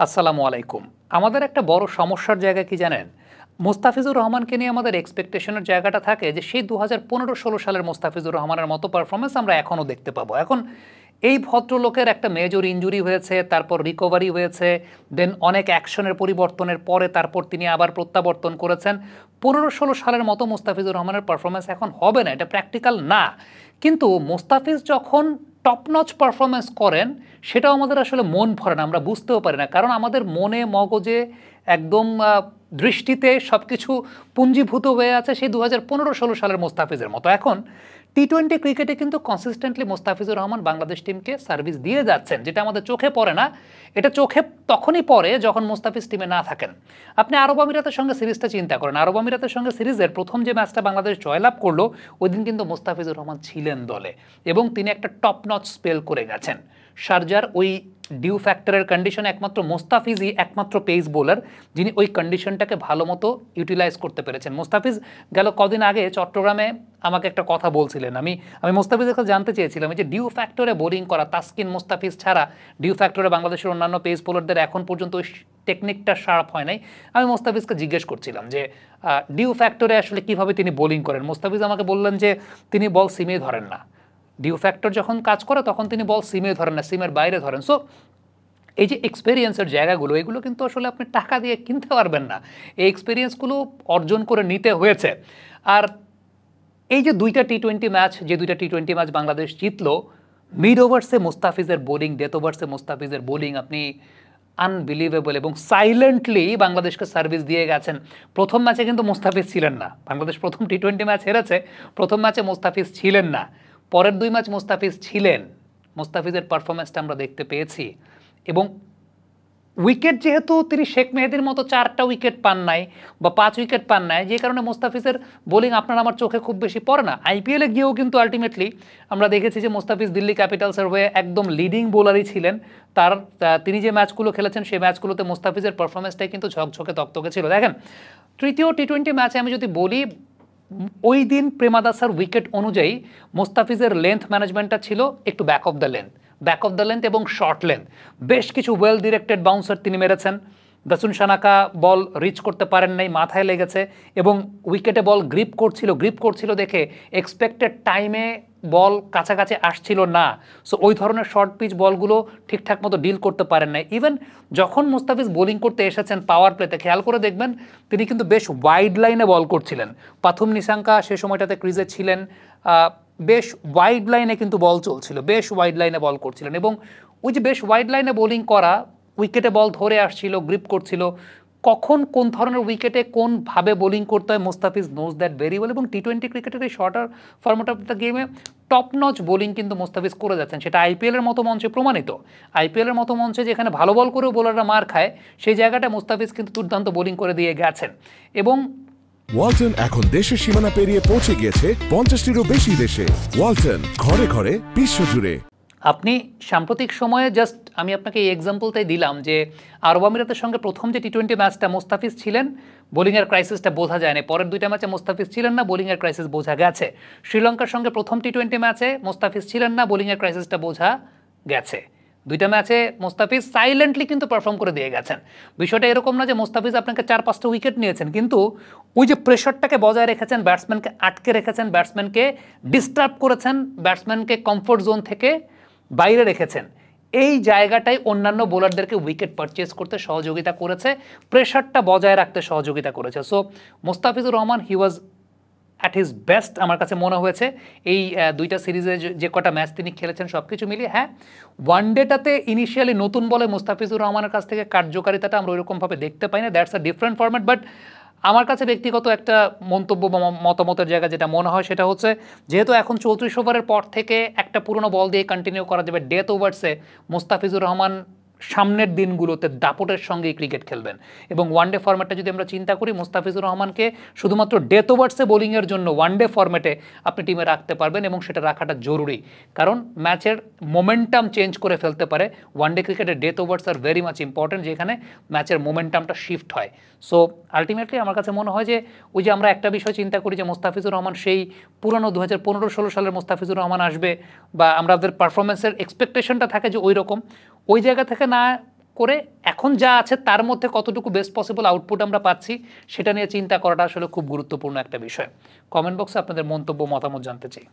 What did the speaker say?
আসসালামু আলাইকুম। আমাদের একটা বড় সমস্যার জায়গা কি জানেন? মোস্তাফিজুর রহমানকে নিয়ে আমাদের এক্সপেকটেশনের জায়গাটা থাকে যে সেই ২০১৫-১৬ সালের মোস্তাফিজুর রহমানের মতো পারফরম্যান্স আমরা এখনো দেখতে পাবো। এখন এই ভদ্রলোকের একটা মেজর ইনজুরি হয়েছে, তারপর রিকভারি হয়েছে, দেন অনেক অ্যাকশনের পরিবর্তনের পরে তারপর তিনি আবার প্রত্যাবর্তন করেছেন। ১৫-১৬ সালের মতো মোস্তাফিজুর রহমানের পারফরম্যান্স এখন হবে না, এটা প্র্যাকটিক্যাল না। কিন্তু মোস্তাফিজ যখন টপ নচ পারফরমেন্স করেন সেটাও আমাদের আসলে মন ভরে না, আমরা বুঝতেও পারি না, কারণ আমাদের মনে মগজে একদম দৃষ্টিতে সব কিছু পুঞ্জীভূত হয়ে আছে সেই ২০১৫-১৬ সালের মোস্তাফিজের মতো। এখন টি-20 ক্রিকেটে কিন্তু কনসিস্টেন্টলি মোস্তাফিজুর রহমান বাংলাদেশ টিমকে সার্ভিস দিয়ে যাচ্ছেন, যেটা আমাদের চোখে পড়ে না। এটা চোখে তখনই পড়ে যখন মোস্তাফিজ টিমে না থাকেন। আপনি আরব আমিরাতের সঙ্গে সিরিজটা চিন্তা করেন, আরব আমিরাতের সঙ্গে সিরিজের প্রথম যে ম্যাচটা বাংলাদেশ জয়লাভ করলো ওই দিন কিন্তু মোস্তাফিজুর রহমান ছিলেন দলে এবং তিনি একটা টপ নচ স্পেল করে গেছেন। শারজার ওই ডিউ ফ্যাক্টরের কন্ডিশনে একমাত্র মোস্তাফিজই একমাত্র পেস বোলার যিনি ওই কন্ডিশনটাকে ভালো মতো ইউটিলাইজ করতে পেরেছেন। মোস্তাফিজ গেল কদিন আগে চট্টগ্রামে আমাকে একটা কথা বলছিলেন, আমি মোস্তাফিজের কাছে জানতে চেয়েছিলাম যে ডিউ ফ্যাক্টরে বোলিং করা তাসকিন মুস্তাফিজ ছাড়া ডিউ ফ্যাক্টরে বাংলাদেশের অন্যান্য পেস বোলারদের এখন পর্যন্ত ওই টেকনিকটা শার্প হয় নাই। আমি মোস্তাফিজকে জিজ্ঞেস করছিলাম যে ডিউ ফ্যাক্টরে আসলে কিভাবে তিনি বোলিং করেন। মোস্তাফিজ আমাকে বললেন যে তিনি বল সিমে ধরেন না, ডিউ ফ্যাক্টর যখন কাজ করে তখন তিনি বল সিমে ধরেন না, সিমের বাইরে ধরেন। সো এই যে এক্সপেরিয়েন্সের জায়গাগুলো এগুলো কিন্তু আসলে আপনি টাকা দিয়ে কিনতে পারবেন না, এই এক্সপেরিয়েন্সগুলো অর্জন করে নিতে হয়েছে। আর এই যে দুইটা টি-20 ম্যাচ, যে দুইটা টি-20 ম্যাচ বাংলাদেশ জিতলো, মিড ওভার্সে মুস্তাফিজের বোলিং, ডেথ ওভার্সে মুস্তাফিজের বোলিং আপনি আনবিলিভেবল এবং সাইলেন্টলি বাংলাদেশকে সার্ভিস দিয়ে গেছেন। প্রথম ম্যাচে কিন্তু মুস্তাফিজ ছিলেন না, বাংলাদেশ প্রথম টি-20 ম্যাচ হেরেছে, প্রথম ম্যাচে মুস্তাফিজ ছিলেন না, পরের দুই ম্যাচ মুস্তাফিজ ছিলেন। মুস্তাফিজের পারফরমেন্সটা আমরা দেখতে পেয়েছি এবং উইকেট যেহেতু তিনি শেখ মেহেদির মতো 4টা উইকেট পান নাই বা 5 উইকেট পান নাই, যে কারণে মুস্তাফিজের বোলিং আপনার আমার চোখে খুব বেশি পড়ে না। আইপিএলে গিয়েও কিন্তু আলটিমেটলি আমরা দেখেছি যে মুস্তাফিজ দিল্লি ক্যাপিটালসের হয়ে একদম লিডিং বোলারই ছিলেন। তিনি যে ম্যাচগুলো খেলেছেন সেই ম্যাচগুলোতে মুস্তাফিজের পারফরমেন্সটাই কিন্তু ঝকঝকে তকতকে ছিল। দেখেন, তৃতীয় টি-20 ম্যাচে আমি যদি বলি, ওই দিন প্রেমাদাসার উইকেট অনুযায়ী মুস্তাফিজের লেন্থ ম্যানেজমেন্টটা ছিল একটু ব্যাক অফ দ্য লেন্থ এবং শর্ট লেন্থ। বেশ কিছু ওয়েল ডিরেক্টেড বাউন্সার তিনি মেরেছেন। দাসুন সানাকা বল রিচ করতে পারেন নাই, মাথায় লেগেছে এবং উইকেটে বল গ্রিপ করছিল দেখে এক্সপেক্টেড টাইমে বল কাছাকাছি আসছিল না। সো ওই ধরনের শর্ট পিচ বলগুলো ঠিকঠাক মতো ডিল করতে পারেন নাই। ইভেন যখন মুস্তাফিজ বোলিং করতে এসেছেন পাওয়ার প্লেতে, খেয়াল করে দেখবেন তিনি কিন্তু বেশ ওয়াইড লাইনে বল করছিলেন। পাথুম নিশাঙ্কা সে সময়টাতে ক্রিজে ছিলেন, বেশ ওয়াইড লাইনে কিন্তু বল চলছিল, বেশ ওয়াইড লাইনে বল করছিলেন এবং ওই যে বেশ ওয়াইড লাইনে বোলিং করা, উইকেটে বল ধরে আসছিল, গ্রিপ করছিল, কখন কোন ধরনের উইকেটে কোনভাবে বোলিং করতে হয় Mustafiz knows that very well. এবং টি-20 ক্রিকেটের এই শর্টার ফরম্যাট অফ দ্য গেমে টপ নচ বোলিং কিন্তু মুস্তাফিজ করে যাচ্ছেন, সেটা আইপিএলের মতো মঞ্চে প্রমাণিত। আইপিএলের মতো মঞ্চে যেখানে ভালো বল করেও বোলাররা মার খায়, সেই জায়গাটা মুস্তাফিজ কিন্তু দুর্দান্ত বোলিং করে দিয়ে গেছেন। এবং ওয়ালটন এখন দেশের সীমানা পেরিয়ে পৌঁছে গিয়েছে 50টিরও বেশি দেশে। ওয়ালটন, ঘরে ঘরে বিশ্বজুড়ে। আপনি সাম্প্রতিক সময়ে জাস্ট আমি আপনাকে এই এক্সাম্পলটাই দিলাম যে আরব আমিরাতের সঙ্গে প্রথম যে টি-20 ম্যাচটা মুস্তাফিজ ছিলেন, বোলিংয়ের ক্রাইসিসটা বোঝা যায় না। পরের দুইটা ম্যাচে মুস্তাফিজ ছিলেন না, বোলিংয়ের ক্রাইসিস বোঝা গেছে। শ্রীলঙ্কার সঙ্গে প্রথম টি-20 ম্যাচে মুস্তাফিজ ছিলেন না, বোলিংয়ের ক্রাইসিসটা বোঝা গেছে। দুইটা ম্যাচে মুস্তাফিজ সাইলেন্টলি কিন্তু পারফর্ম করে দিয়ে গেছেন। বিষয়টা এরকম না যে মুস্তাফিজ আপনাকে 4-5টা উইকেট নিয়েছেন, কিন্তু ওই যে প্রেশারটাকে বজায় রেখেছেন, ব্যাটসম্যানকে আটকে রেখেছেন, ব্যাটসম্যানকে ডিস্টার্ব করেছেন, ব্যাটসম্যানকে কমফোর্ট জোন থেকে বাইরে রেখেছেন। এই জায়গাটাই অন্যান্য বোলারদেরকে উইকেট পারচেজ করতে সহযোগিতা করেছে, প্রেশারটা বজায় রাখতে সহযোগিতা করেছে। So Mustafizur Rahman he was at his best আমার কাছে মনে হয়েছে এই দুইটা সিরিজে যে কটা ম্যাচ তিনি খেলেছেন সব কিছু মিলিয়ে। হ্যাঁ, ওয়ানডেটাতে ইনিশিয়ালি নতুন বলে মুস্তাফিজুর রহমানের কাছ থেকে কার্যকারিতাটা আমরা ওইরকমভাবে দেখতে পাই না, that's a different format. But আমার কাছে ব্যক্তিগত একটা মন্তব্য বা মতামতের জায়গা যেটা মনে হয় সেটা হচ্ছে, যেহেতু এখন 34 ওভারের পর থেকে একটা পুরনো বল দিয়ে কন্টিনিউ করা যাবে, ডেথ ওভার্সে মুস্তাফিজুর রহমান সামনের দিনগুলোতে দাপটের সঙ্গে ক্রিকেট খেলবেন। এবং ওয়ানডে ফরম্যাটটা যদি আমরা চিন্তা করি, মুস্তাফিজুর রহমানকে শুধুমাত্র ডেথ ওভার্সে বোলিংয়ের জন্য ওয়ানডে ফরম্যাটে আপনি টিমে রাখতে পারবেন এবং সেটা রাখাটা জরুরি, কারণ ম্যাচের মোমেন্টাম চেঞ্জ করে ফেলতে পারে। ওয়ানডে ক্রিকেটের death ওভার্স are very much important, যেখানে ম্যাচের মোমেন্টামটা শিফট হয়। সো আলটিমেটলি আমার কাছে মনে হয় যে ওই যে আমরা একটা বিষয় চিন্তা করি যে মুস্তাফিজুর রহমান সেই পুরনো 2015-16 সালের মুস্তাফিজুর রহমান আসবে, বা আমাদের পারফরমেন্সের এক্সপেকটেশনটা থাকে যে ওই রকম, ওই জায়গা থেকে না করে এখন যা আছে তার মধ্যে কতটুকু বেস্ট পসিবল আউটপুট আমরা পাচ্ছি সেটা নিয়ে চিন্তা করাটা আসলে খুব গুরুত্বপূর্ণ একটা বিষয়। কমেন্ট বক্সে আপনাদের মন্তব্য মতামত জানতে চাই।